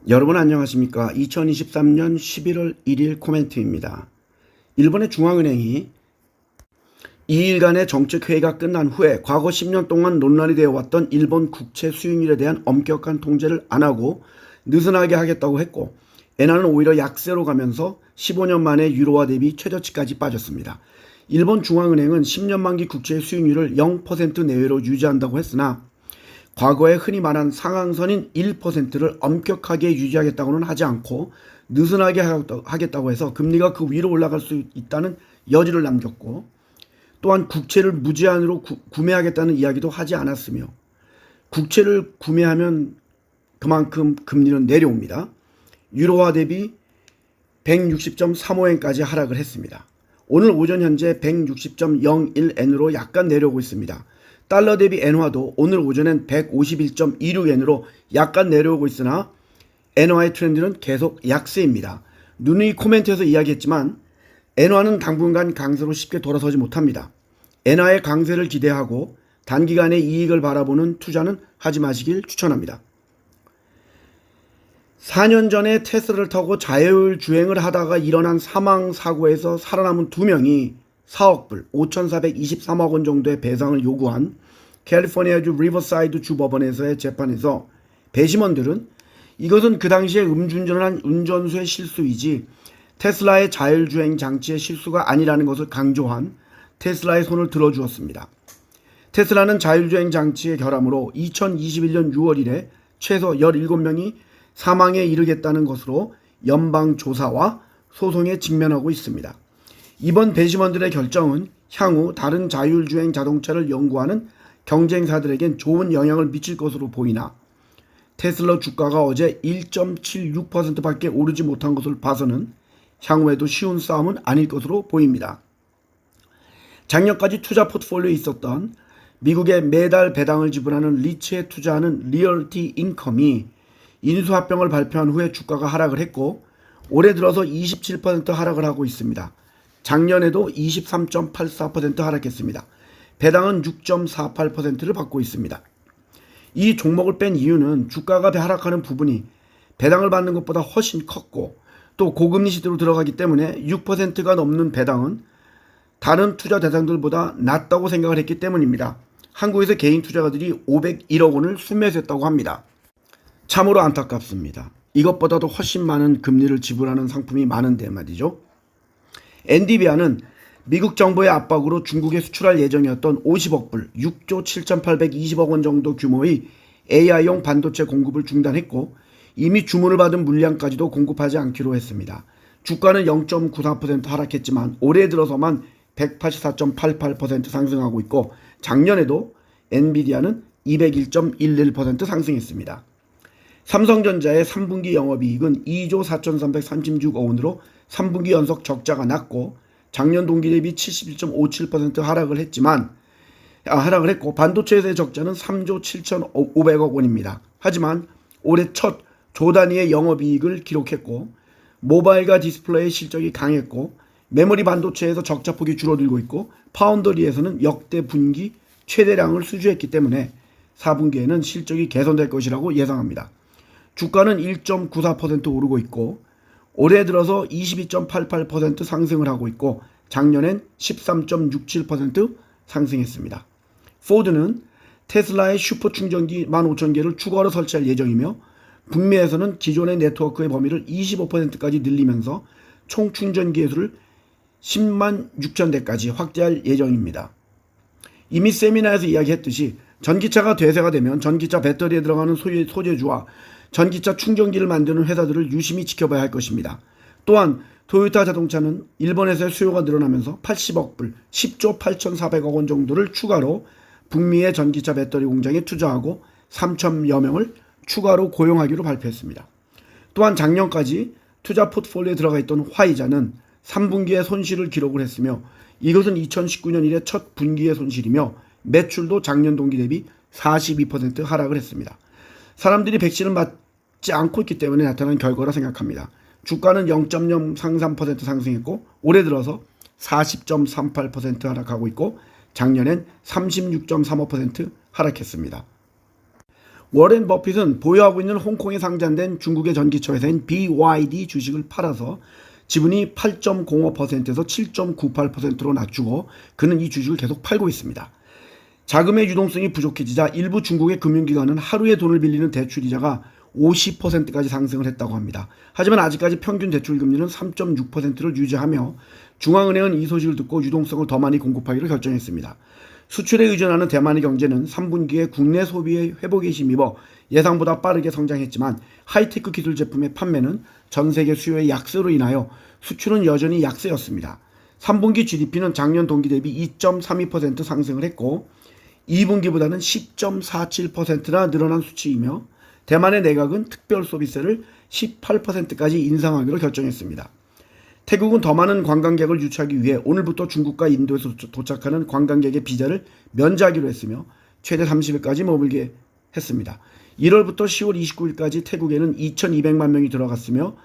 여러분 안녕하십니까? 2023년 11월 1일 코멘트입니다. 일본의 중앙은행이 2일간의 정책회의가 끝난 후에 과거 10년 동안 논란이 되어 왔던 일본 국채 수익률에 대한 엄격한 통제를 안 하고 느슨하게 하겠다고 했고, 엔화는 오히려 약세로 가면서 15년 만에 유로화 대비 최저치까지 빠졌습니다. 일본 중앙은행은 10년 만기 국채 수익률을 0% 내외로 유지한다고 했으나 과거에 흔히 말한 상한선인 1%를 엄격하게 유지하겠다고는 하지 않고 느슨하게 하겠다고 해서 금리가 그 위로 올라갈 수 있다는 여지를 남겼고, 또한 국채를 무제한으로 구매하겠다는 이야기도 하지 않았으며, 국채를 구매하면 그만큼 금리는 내려옵니다. 유로화 대비 160.35엔까지 하락을 했습니다. 오늘 오전 현재 160.01엔으로 약간 내려오고 있습니다. 달러 대비 엔화도 오늘 오전엔 151.26엔으로 약간 내려오고 있으나 엔화의 트렌드는 계속 약세입니다. 누누이 코멘트에서 이야기했지만 엔화는 당분간 강세로 쉽게 돌아서지 못합니다. 엔화의 강세를 기대하고 단기간의 이익을 바라보는 투자는 하지 마시길 추천합니다. 4년 전에 테슬라를 타고 자율주행을 하다가 일어난 사망사고에서 살아남은 2명이 4억 불, 5,423억 원 정도의 배상을 요구한 캘리포니아주 리버사이드 주법원에서의 재판에서 배심원들은 이것은 그 당시에 음주운전을 한 운전수의 실수이지 테슬라의 자율주행 장치의 실수가 아니라는 것을 강조한 테슬라의 손을 들어주었습니다. 테슬라는 자율주행 장치의 결함으로 2021년 6월 이래 최소 17명이 사망에 이르겠다는 것으로 연방조사와 소송에 직면하고 있습니다. 이번 배심원들의 결정은 향후 다른 자율주행 자동차를 연구하는 경쟁사들에겐 좋은 영향을 미칠 것으로 보이나 테슬라 주가가 어제 1.76%밖에 오르지 못한 것을 봐서는 향후에도 쉬운 싸움은 아닐 것으로 보입니다. 작년까지 투자 포트폴리오에 있었던 미국의 매달 배당을 지불하는 리츠에 투자하는 리얼티 인컴이 인수합병을 발표한 후에 주가가 하락을 했고, 올해 들어서 27% 하락을 하고 있습니다. 작년에도 23.84% 하락했습니다. 배당은 6.48%를 받고 있습니다. 이 종목을 뺀 이유는 주가가 하락하는 부분이 배당을 받는 것보다 훨씬 컸고, 또 고금리 시대로 들어가기 때문에 6%가 넘는 배당은 다른 투자 대상들보다 낮다고 생각을 했기 때문입니다. 한국에서 개인 투자가들이 501억 원을 순매수했다고 합니다. 참으로 안타깝습니다. 이것보다도 훨씬 많은 금리를 지불하는 상품이 많은데 말이죠. 엔비디아는 미국 정부의 압박으로 중국에 수출할 예정이었던 50억 불, 6조 7,820억 원 정도 규모의 AI용 반도체 공급을 중단했고, 이미 주문을 받은 물량까지도 공급하지 않기로 했습니다. 주가는 0.94% 하락했지만 올해 들어서만 184.88% 상승하고 있고, 작년에도 엔비디아는 201.11% 상승했습니다. 삼성전자의 3분기 영업이익은 2조 4,336억 원으로 3분기 연속 적자가 났고, 작년 동기 대비 71.57% 하락을 했고, 반도체에서의 적자는 3조 7,500억 원입니다. 하지만 올해 첫 조 단위의 영업이익을 기록했고, 모바일과 디스플레이 실적이 강했고, 메모리 반도체에서 적자폭이 줄어들고 있고, 파운더리에서는 역대 분기 최대량을 수주했기 때문에 4분기에는 실적이 개선될 것이라고 예상합니다. 주가는 1.94% 오르고 있고, 올해 들어서 22.88% 상승을 하고 있고, 작년엔 13.67% 상승했습니다. 포드는 테슬라의 슈퍼 충전기 15,000개를 추가로 설치할 예정이며, 북미에서는 기존의 네트워크의 범위를 25%까지 늘리면서 총 충전기의 수를 10만 6천 대까지 확대할 예정입니다. 이미 세미나에서 이야기했듯이 전기차가 대세가 되면 전기차 배터리에 들어가는 소재주와 전기차 충전기를 만드는 회사들을 유심히 지켜봐야 할 것입니다. 또한 토요타 자동차는 일본에서의 수요가 늘어나면서 80억 불, 10조 8,400억 원 정도를 추가로 북미의 전기차 배터리 공장에 투자하고 3,000여 명을 추가로 고용하기로 발표했습니다. 또한 작년까지 투자 포트폴리오에 들어가 있던 화이자는 3분기에 손실을 기록을 했으며, 이것은 2019년 이래 첫 분기의 손실이며 매출도 작년 동기 대비 42% 하락을 했습니다. 사람들이 백신을 맞지 않고 있기 때문에 나타난 결과라 생각합니다. 주가는 0.033% 상승했고, 올해 들어서 40.38% 하락하고 있고, 작년엔 36.35% 하락했습니다. 워렌 버핏은 보유하고 있는 홍콩에 상장된 중국의 전기차 회사인 BYD 주식을 팔아서 지분이 8.05%에서 7.98%로 낮추고 그는 이 주식을 계속 팔고 있습니다. 자금의 유동성이 부족해지자 일부 중국의 금융기관은 하루에 돈을 빌리는 대출이자가 50%까지 상승을 했다고 합니다. 하지만 아직까지 평균 대출금리는 3.6%를 유지하며 중앙은행은 이 소식을 듣고 유동성을 더 많이 공급하기로 결정했습니다. 수출에 의존하는 대만의 경제는 3분기에 국내 소비의 회복에 힘입어 예상보다 빠르게 성장했지만 하이테크 기술 제품의 판매는 전 세계 수요의 약세로 인하여 수출은 여전히 약세였습니다. 3분기 GDP는 작년 동기 대비 2.32% 상승을 했고 2분기보다는 10.47%나 늘어난 수치이며 대만의 내각은 특별소비세를 18%까지 인상하기로 결정했습니다. 태국은 더 많은 관광객을 유치하기 위해 오늘부터 중국과 인도에서 도착하는 관광객의 비자를 면제하기로 했으며 최대 30일까지 머물게 했습니다. 1월부터 10월 29일까지 태국에는 2,200만 명이 들어갔으며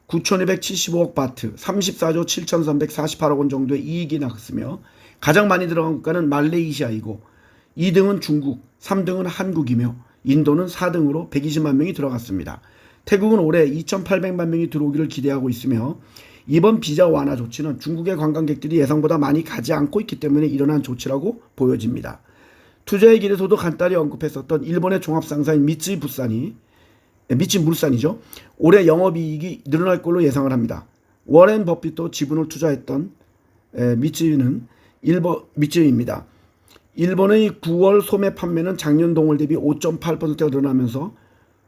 9,275억 바트, 34조 7,348억 원 정도의 이익이 났으며 가장 많이 들어간 국가는 말레이시아이고 2등은 중국, 3등은 한국이며 인도는 4등으로 120만 명이 들어갔습니다. 태국은 올해 2,800만 명이 들어오기를 기대하고 있으며 이번 비자 완화 조치는 중국의 관광객들이 예상보다 많이 가지 않고 있기 때문에 일어난 조치라고 보여집니다. 투자의 길에서도 간단히 언급했었던 일본의 종합상사인 미츠물산이죠. 올해 영업이익이 늘어날 걸로 예상을 합니다. 워렌 버핏도 지분을 투자했던 미츠입니다. 일본의 9월 소매 판매는 작년 동월 대비 5.8%가 늘어나면서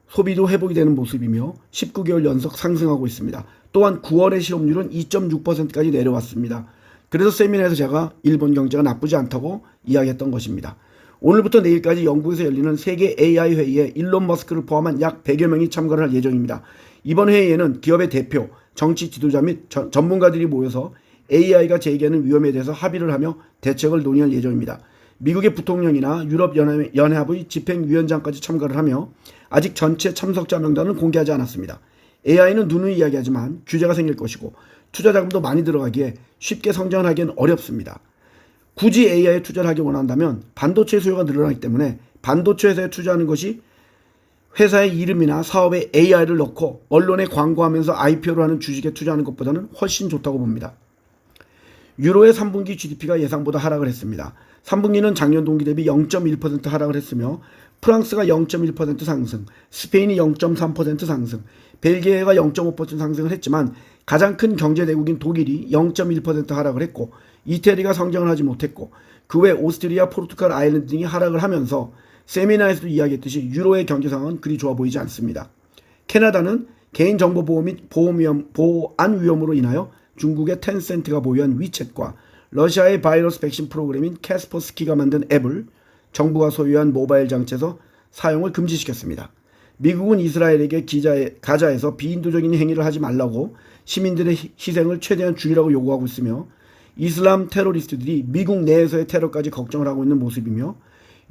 소비도 회복이 되는 모습이며 19개월 연속 상승하고 있습니다. 또한 9월의 실업률은 2.6%까지 내려왔습니다. 그래서 세미나에서 제가 일본 경제가 나쁘지 않다고 이야기했던 것입니다. 오늘부터 내일까지 영국에서 열리는 세계 AI 회의에 일론 머스크를 포함한 약 100여 명이 참가를 할 예정입니다. 이번 회의에는 기업의 대표, 정치 지도자 및 전문가들이 모여서 AI가 제기하는 위험에 대해서 합의를 하며 대책을 논의할 예정입니다. 미국의 부통령이나 유럽연합의 집행위원장까지 참가를 하며 아직 전체 참석자 명단은 공개하지 않았습니다. AI는 누누이 이야기하지만 규제가 생길 것이고 투자 자금도 많이 들어가기에 쉽게 성장을 하기는 어렵습니다. 굳이 AI에 투자를 하기 원한다면 반도체 수요가 늘어나기 때문에 반도체 회사에 투자하는 것이 회사의 이름이나 사업에 AI를 넣고 언론에 광고하면서 IPO를 하는 주식에 투자하는 것보다는 훨씬 좋다고 봅니다. 유로의 3분기 GDP가 예상보다 하락을 했습니다. 3분기는 작년 동기 대비 0.1% 하락을 했으며 프랑스가 0.1% 상승, 스페인이 0.3% 상승, 벨기에가 0.5% 상승을 했지만 가장 큰 경제대국인 독일이 0.1% 하락을 했고 이태리가 성장을 하지 못했고 그 외 오스트리아, 포르투갈, 아일랜드 등이 하락을 하면서 세미나에서도 이야기했듯이 유로의 경제 상황은 그리 좋아 보이지 않습니다. 캐나다는 개인정보보호 및 보안 위험으로 인하여 중국의 텐센트가 보유한 위챗과 러시아의 바이러스 백신 프로그램인 캐스퍼스키가 만든 앱을 정부가 소유한 모바일 장치에서 사용을 금지시켰습니다. 미국은 이스라엘에게 가자에서 비인도적인 행위를 하지 말라고 시민들의 희생을 최대한 줄이라고 요구하고 있으며 이슬람 테러리스트들이 미국 내에서의 테러까지 걱정을 하고 있는 모습이며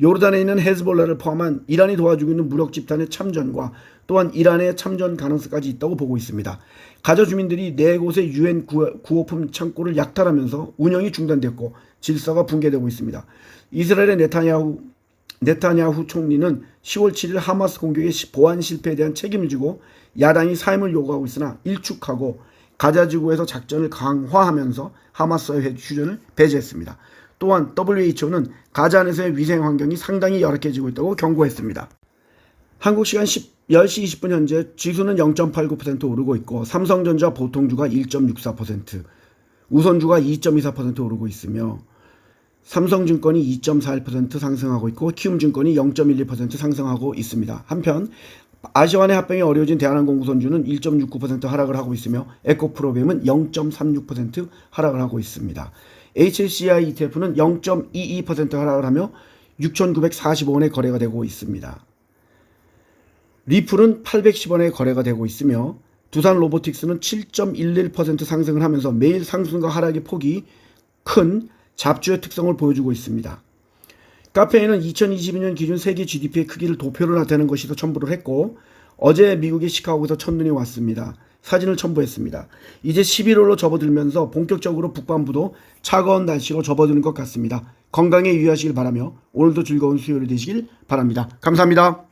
요르단에 있는 헤즈볼라를 포함한 이란이 도와주고 있는 무력 집단의 참전과 또한 이란의 참전 가능성까지 있다고 보고 있습니다. 가자 주민들이 4곳의 유엔 구호품 창고를 약탈하면서 운영이 중단됐고 질서가 붕괴되고 있습니다. 이스라엘의 네타냐후 총리는 10월 7일 하마스 공격의 보안 실패에 대한 책임을 지고 야당이 사임을 요구하고 있으나 일축하고 가자 지구에서 작전을 강화하면서 하마스와의 휴전을 배제했습니다. 또한 WHO는 가자 안에서의 위생 환경이 상당히 열악해지고 있다고 경고했습니다. 한국 시간 10시 20분 현재 지수는 0.89% 오르고 있고 삼성전자 보통주가 1.64%, 우선주가 2.24% 오르고 있으며 삼성증권이 2.41% 상승하고 있고 키움증권이 0.12% 상승하고 있습니다. 한편 아시아환의 합병이 어려워진 대한항공 우선주는 1.69% 하락을 하고 있으며 에코프로비엠은 0.36% 하락을 하고 있습니다. HCI ETF는 0.22% 하락을 하며 6,945원에 거래가 되고 있습니다. 리플은 810원에 거래가 되고 있으며 두산 로보틱스는 7.11% 상승을 하면서 매일 상승과 하락의 폭이 큰 잡주의 특성을 보여주고 있습니다. 카페인은 2022년 기준 세계 GDP의 크기를 도표로 나타내는 것이서 첨부를 했고 어제 미국의 시카고에서 첫눈이 왔습니다. 사진을 첨부했습니다. 이제 11월로 접어들면서 본격적으로 북반부도 차가운 날씨로 접어드는 것 같습니다. 건강에 유의하시길 바라며 오늘도 즐거운 수요일이 되시길 바랍니다. 감사합니다.